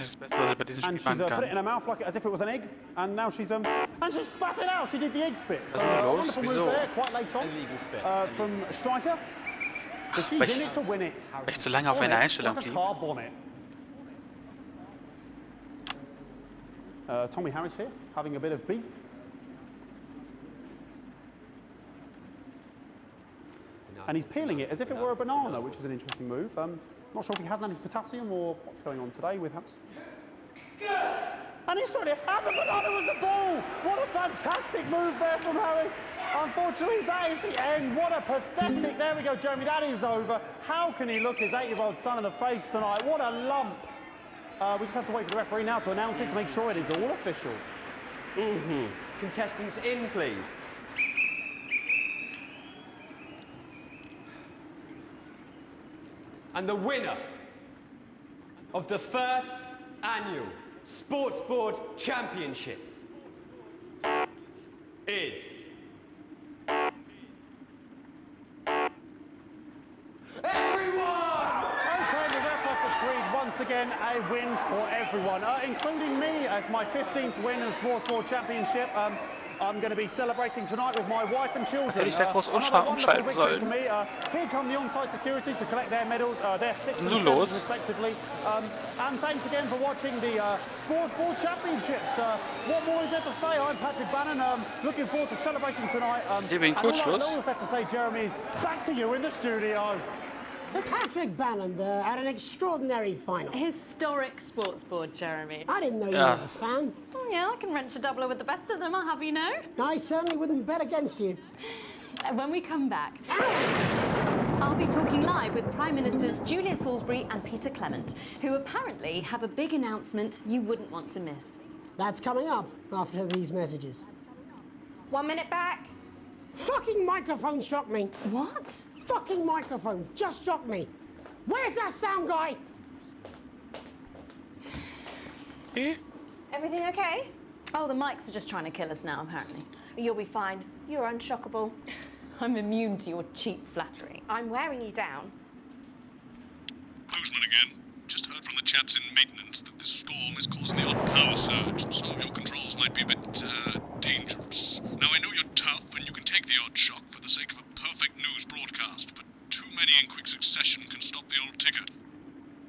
ist das Beste, was ich bei diesem Spiel machen kann. Put it in her mouth like as if it was an egg, and now she's and she spat it out. She did the egg spit. Was ist denn los? Wieso? Quite late on. Illegal spit. From striker. She's in it to win it. Weil ich zu lange auf einer Einstellung blieb. Tommy Harris here, having a bit of beef. And he's peeling it as if it were a banana, which is an interesting move. Not sure if he hasn't had his potassium or what's going on today with Harris. And he's throwing it, and the banana was the ball! What a fantastic move there from Harris. Unfortunately, that is the end. What a pathetic, there we go, Jeremy, that is over. How can he look his 8-year-old son in the face tonight? What a lump. We just have to wait for the referee now to announce it to make sure it is all official. Contestants in, please. And the winner of the first annual Sports Board Championship is... Once again, a win for everyone, including me as my 15th win in the Sports Board Championship. I'm going to be celebrating tonight with my wife and children. Hätte ich sehr groß umschalten sollen. Here come the on-site security to collect their medals, their 6 medals respectively. And thanks again for watching the Sports Board Championships. What more is there to say? I'm Patrick Bannon. Looking forward to celebrating tonight. Hier wegen Kurzschluss. All that's left to say, Jeremy, is back to you in the studio. Patrick Bannon had an extraordinary final. Historic sports board, Jeremy. I didn't know you were a fan. Oh, yeah, I can wrench a doubler with the best of them, I'll have you know. I certainly wouldn't bet against you. When we come back, I'll be talking live with Prime Ministers Julia Salisbury and Peter Clement, who apparently have a big announcement you wouldn't want to miss. That's coming up after these messages. 1 minute back. Fucking microphone shocked me. What? Fucking microphone just shocked me. Where's that sound guy? Everything okay? Oh, the mics are just trying to kill us now, apparently. You'll be fine. You're unshockable. I'm immune to your cheap flattery. I'm wearing you down. Bozeman again. Just heard from the chaps in maintenance that this storm is causing the odd power surge, and some of your controls might be a bit dangerous. Now, I know you're tough and you can take the odd shock for the sake of a perfect news broadcast, but too many in quick succession can stop the old ticker.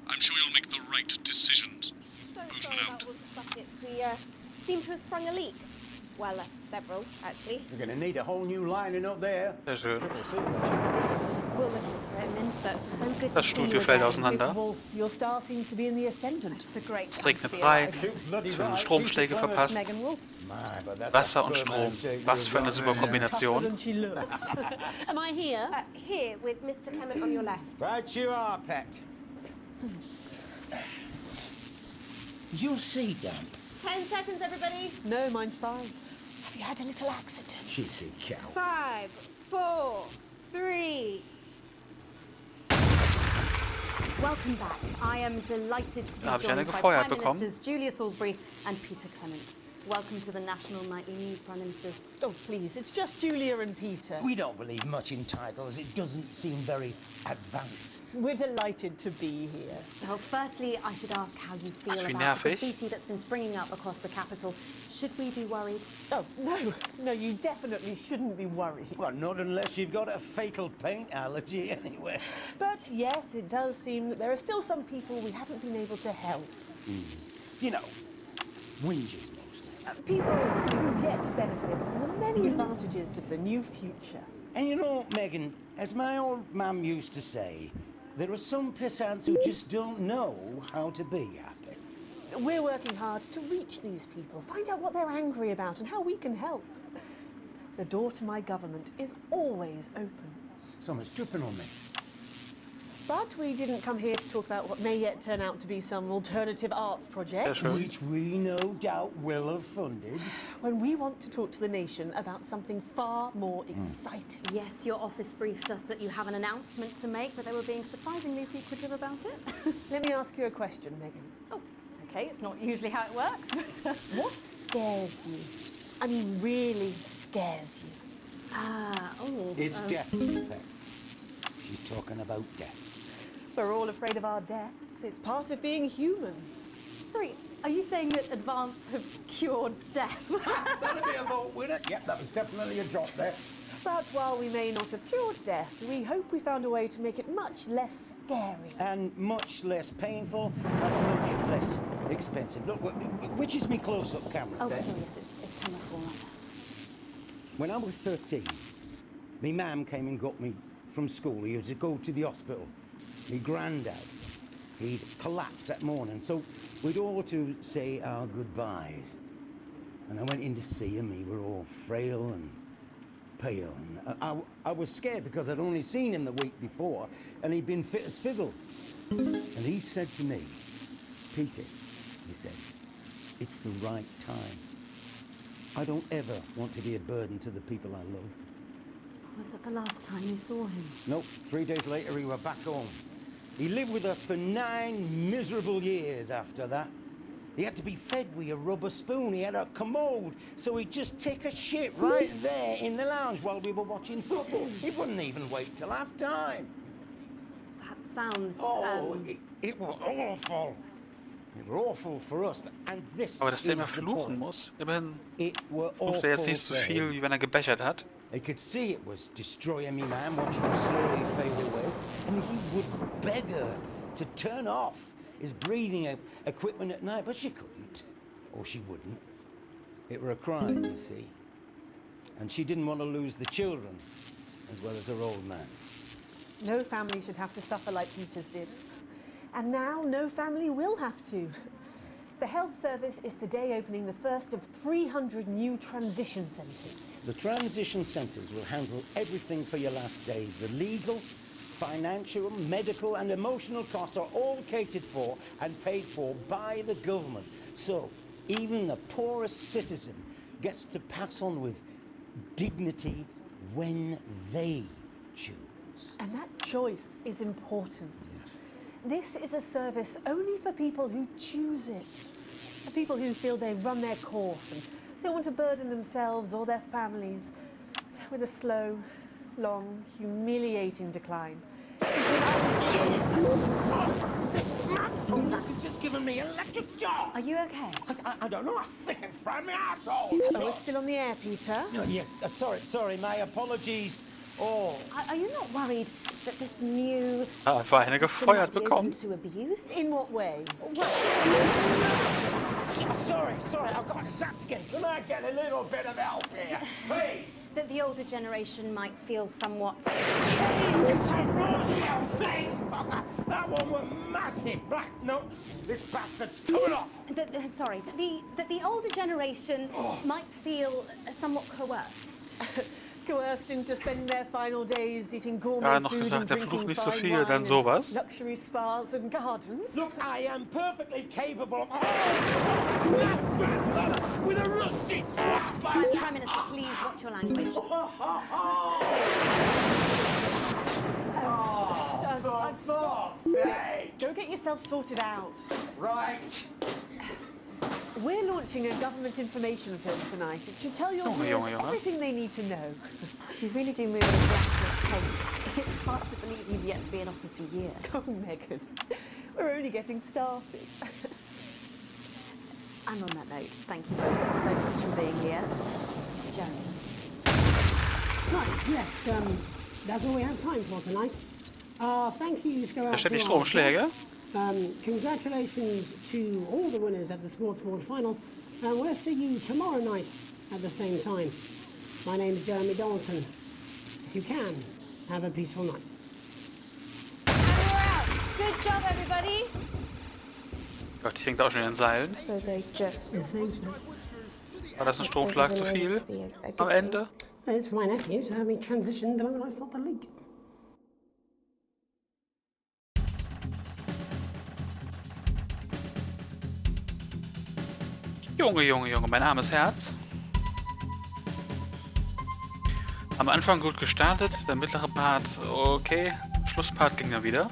I'm sure you'll make the right decisions. Bozeman out. That was the buckets. We seem to have sprung a leak. Well, several, actually. You're going to need a whole new lining up there. Sehr schön. We'll look into it, Minster. It's so good Das Studio fällt auseinander. Your star seems to be in the ascendant. It's a great Es regnet rein, es werden Stromschläge verpasst. Wasser und Strom. Was für eine super Kombination. Am I here? Here, with Mr. Clement on your left. Right you are, pet. Is your seat damp? 10 seconds, everybody. No, mine's fine. Have you had a little accident? Cheeky cow. 5, 4, 3. Welcome back. I am delighted to be Da habe ich eine joined by gefeuert Prime bekommen. Ministers Julia Salisbury and Peter Clement. Welcome to the National Nightly News, Prime Ministers. Oh, please, it's just Julia and Peter. We don't believe much in titles. It doesn't seem very advanced. We're delighted to be here. Well, firstly, I should ask how you feel Wie about the nervig. graffiti that's been springing up across the capital. Should we be worried? Oh, no, you definitely shouldn't be worried. Well, not unless you've got a fatal paint allergy anyway. But yes, it does seem that there are still some people we haven't been able to help. You know, whinges mostly. People who've yet to benefit from the many advantages of the new future. And you know, Megan, as my old mum used to say, there are some pissants who just don't know how to be happy. We're working hard to reach these people, find out what they're angry about and how we can help. The door to my government is always open. Someone's dripping on me. But we didn't come here to talk about what may yet turn out to be some alternative arts project. Which we no doubt will have funded. When we want to talk to the nation about something far more exciting. Yes, your office briefed us that you have an announcement to make, but they were being surprisingly secretive about it. Let me ask you a question, Megan. Oh, okay, it's not usually how it works, but... What scares you? I mean, really scares you? It's death, pet. She's talking about death. We're all afraid of our deaths. It's part of being human. Sorry, are you saying that advance have cured death? That'll be a vote winner. Yep, that was definitely a drop there. But while we may not have cured death, we hope we found a way to make it much less scary. And much less painful and much less expensive. Look, which is me close-up camera? Oh, there? sorry, yes, it's camera format. When I was 13, my mum came and got me from school. He had to go to the hospital. My granddad, he'd collapsed that morning, so we'd all to say our goodbyes. And I went in to see him. He were all frail and pale. And I was scared because I'd only seen him the week before, and he'd been fit as fiddle. And he said to me, Peter, he said, it's the right time. I don't ever want to be a burden to the people I love. Was that the last time you saw him? Nope. 3 days later, we were back home. He lived with us for 9 miserable years after that. He had to be fed with a rubber spoon. He had a commode, so he'd just take a shit right there in the lounge while we were watching football. He wouldn't even wait till half-time. That sounds... It was awful. It was awful for us, and this Aber dass der is immer the fluchen point. muss. Immerhin It were flucht er jetzt nicht so awful for viel, him. wie wenn er gebechert hat. I could see it was destroying me, man, watching him slowly fade away. And he would beg her to turn off his breathing equipment at night, but she couldn't, or she wouldn't. It were a crime, you see. And she didn't want to lose the children, as well as her old man. No family should have to suffer like Peter's did. And now no family will have to. The health service is today opening the first of 300 new transition centres. The transition centres will handle everything for your last days. The legal, financial, medical and emotional costs are all catered for and paid for by the government. So even the poorest citizen gets to pass on with dignity when they choose. And that choice is important. Yes. This is a service only for people who choose it. For people who feel they run their course and don't want to burden themselves or their families with a slow, long, humiliating decline. You've just given me an electric shock. Are you okay? I don't know. I think it from my asshole. Oh, we're still on the air, Peter. No, yes. Sorry. My apologies. Oh. Are you not worried that this new Einfach eine gefeuert system might be bekommen. open to abuse? In what way? Sorry. I've got a sap to get. Can I get a little bit of help here, please? That the older generation might feel somewhat... Jesus, a raw face, fucker. That one was massive. Right, no, this bastard's coming off. That the older generation might feel somewhat coerced. Coerced into spending their final days eating gourmet Ja, noch food gesagt, and der drinking flucht nicht so fine viel, wine dann and sowas. luxury spas and gardens. Look, I am perfectly capable of... with a rusty Prime Minister, please watch your language. For fuck's sake! Go get yourself sorted out. Right. We're launching a government information film tonight. It should tell your viewers everything they need to know. You really do move at a breathless pace. It's hard to believe you've yet to be in office a year. Oh, Megan, we're only getting started. And on that note, thank you both so much for being here. Jeremy. Right, yes, that's all we have time for tonight. Thank yous go out to Ständig our Stromschläge. guests. Congratulations to all the winners at the Sports Board final, and we'll see you tomorrow night at the same time. My name is Jeremy Donaldson. If you can, have a peaceful night. And we're out. Good job, everybody. Gott, ich hängt auch schon in den Seilen. So they just... War das ein Stromschlag zu viel am Ende? It's my nephew, so we transitioned the moment I stopped the leak. Junge, mein armes Herz. Am Anfang gut gestartet, der mittlere Part okay, Schlusspart ging dann wieder.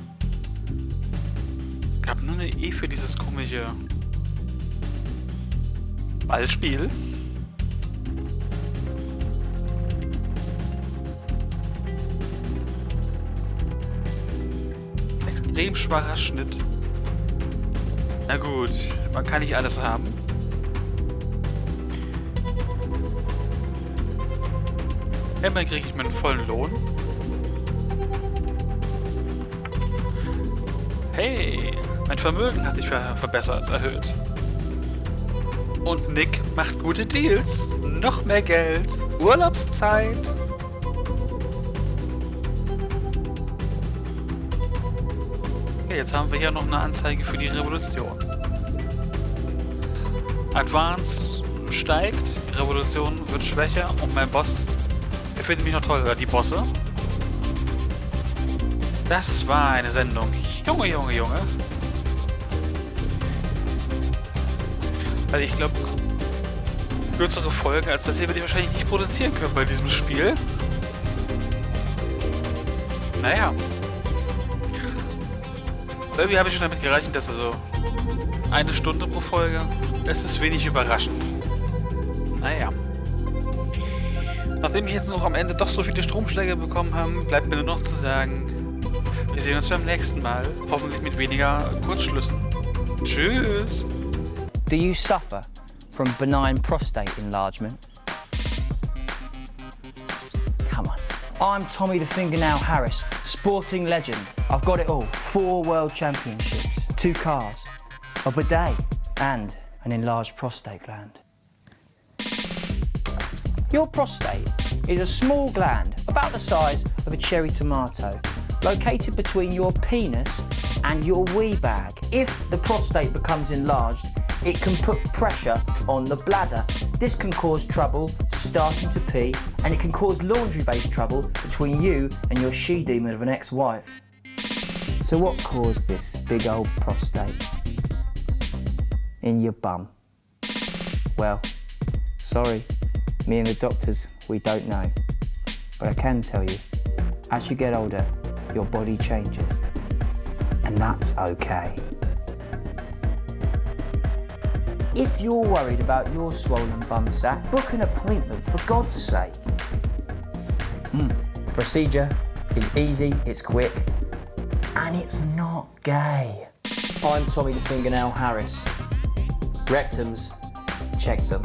Es gab nur eine E für dieses komische Ballspiel. Extrem schwacher Schnitt. Na gut, man kann nicht alles haben. Immerhin kriege ich meinen vollen Lohn. Hey, mein Vermögen hat sich verbessert, erhöht. Und Nick macht gute Deals. Noch mehr Geld. Urlaubszeit. Okay, jetzt haben wir hier noch eine Anzeige für die Revolution. Advance steigt, die Revolution wird schwächer und mein Boss, der findet mich noch toll, oder die Bosse. Das war eine Sendung. Junge, Junge, Junge. Also ich glaube, kürzere Folgen als das hier werde ich wahrscheinlich nicht produzieren können bei diesem Spiel. Naja. Irgendwie habe ich schon damit gerechnet, dass also 1 Stunde pro Folge, es ist wenig überraschend. Naja. Nachdem ich jetzt noch am Ende doch so viele Stromschläge bekommen habe, bleibt mir nur noch zu sagen, wir sehen uns beim nächsten Mal. Hoffentlich mit weniger Kurzschlüssen. Tschüss. Do you suffer from benign prostate enlargement? Come on. I'm Tommy the Fingernail Harris, sporting legend. I've got it all. 4 world championships, 2 cars, a bidet, and an enlarged prostate gland. Your prostate is a small gland about the size of a cherry tomato, located between your penis and your wee bag. If the prostate becomes enlarged, it can put pressure on the bladder. This can cause trouble starting to pee, and it can cause laundry-based trouble between you and your she-demon of an ex-wife. So what caused this big old prostate in your bum? Well, sorry, me and the doctors, we don't know. But I can tell you, as you get older, your body changes. And that's okay. If you're worried about your swollen bum sack, book an appointment for God's sake. The procedure is easy, it's quick, and it's not gay. I'm Tommy the Fingernail Harris. Rectums, check them.